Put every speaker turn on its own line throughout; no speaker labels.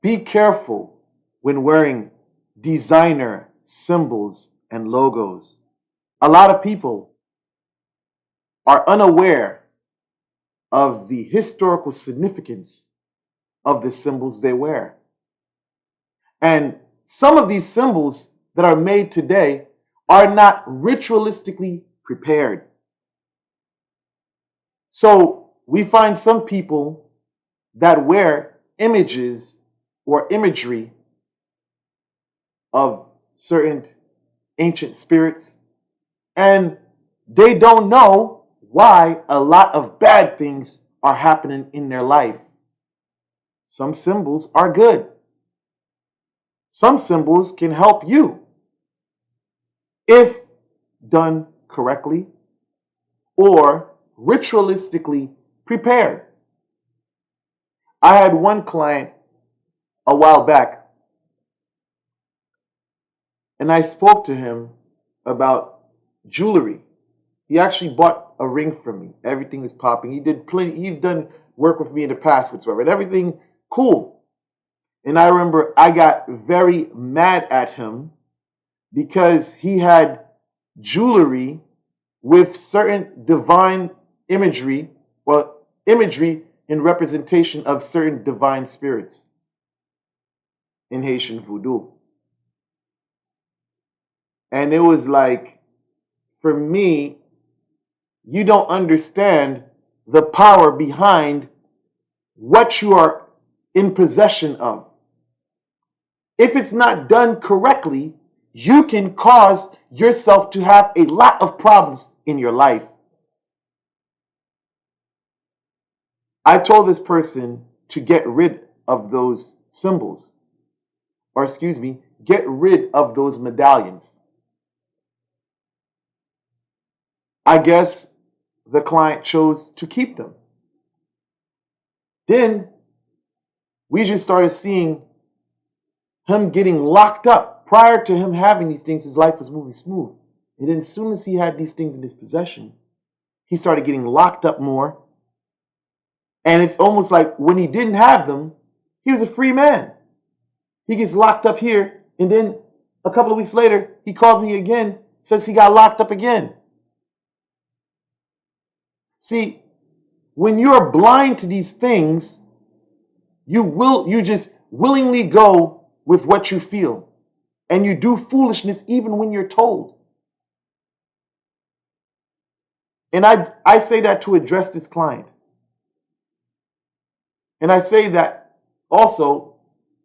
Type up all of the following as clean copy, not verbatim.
Be careful when wearing designer symbols and logos. A lot of people are unaware of the historical significance of the symbols they wear. And some of these symbols that are made today are not ritualistically prepared. So we find some people that wear images or imagery of certain ancient spirits, and they don't know why a lot of bad things are happening in their life. Some symbols are good. Some symbols can help you if done correctly or ritualistically prepared. I had one client a while back, and I spoke to him about jewelry. He actually bought a ring from me. Everything is popping. He's done work with me in the past whatsoever, and everything cool. And I remember I got very mad at him because he had jewelry with certain divine imagery, well, imagery in representation of certain divine spirits in Haitian voodoo. And it was like, for me, you don't understand the power behind what you are in possession of. If it's not done correctly, you can cause yourself to have a lot of problems in your life. I told this person to get rid of those symbols, or excuse me, get rid of those medallions. I guess the client chose to keep them. Then we just started seeing him getting locked up. Prior to him having these things, his life was moving smooth. And then as soon as he had these things in his possession, he started getting locked up more. And it's almost like when he didn't have them, he was a free man. He gets locked up here, and then a couple of weeks later, he calls me again, says he got locked up again. See, when you're blind to these things, you just willingly go with what you feel. And you do foolishness even when you're told. And I say that to address this client. And I say that also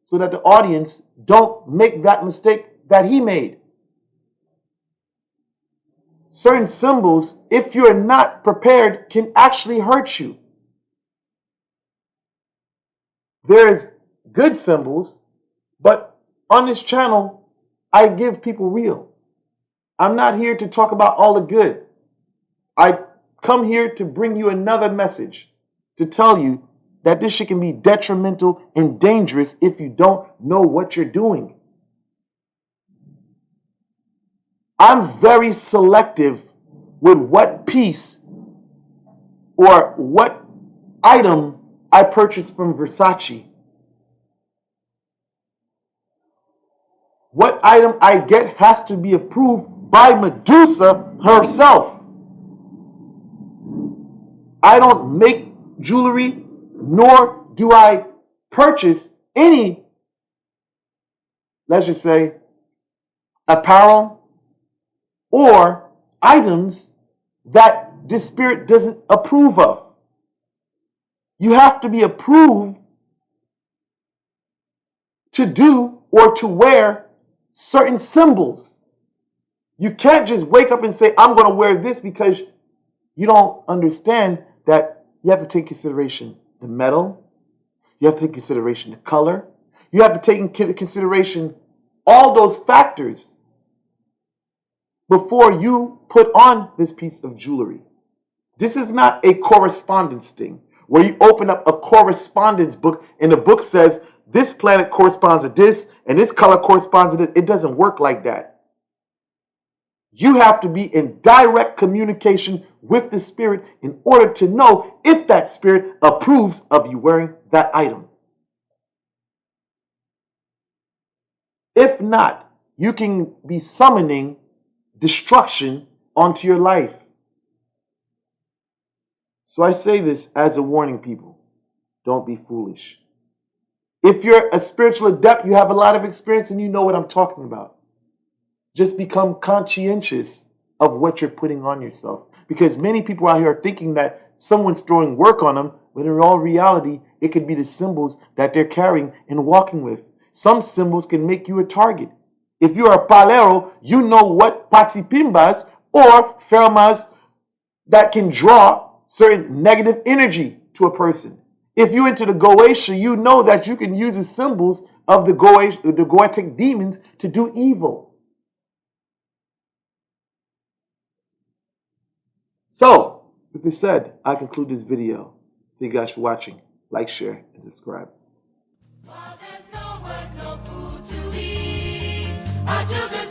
so that the audience don't make that mistake that he made. Certain symbols, if you're not prepared, can actually hurt you. There's good symbols, but on this channel, I give people real. I'm not here to talk about all the good. I come here to bring you another message, to tell you that this shit can be detrimental and dangerous if you don't know what you're doing. I'm very selective with what piece or what item I purchase from Versace. What item I get has to be approved by Medusa herself. I don't make jewelry, nor do I purchase any, let's just say, apparel or items that the spirit doesn't approve of. You have to be approved to do or to wear certain symbols. You can't just wake up and say, I'm going to wear this, because you don't understand that you have to take consideration the metal, you have to take consideration the color, you have to take into consideration all those factors before you put on this piece of jewelry. This is not a correspondence thing where you open up a correspondence book and the book says this planet corresponds to this and this color corresponds to this. It doesn't work like that. You have to be in direct communication with the spirit in order to know if that spirit approves of you wearing that item. If not, you can be summoning destruction onto your life. So I say this as a warning, people. Don't be foolish. If you're a spiritual adept, you have a lot of experience and you know what I'm talking about. Just become conscientious of what you're putting on yourself. Because many people out here are thinking that someone's throwing work on them, when in all reality, it could be the symbols that they're carrying and walking with. Some symbols can make you a target. If you're a palero, you know what paxipimbas or pheromones that can draw certain negative energy to a person. If you're into the Goetia, you know that you can use the symbols of the Goetic demons to do evil. So, with this said, I conclude this video. Thank you guys for watching. Like, share, and subscribe.
While there's no work, no food to eat, our children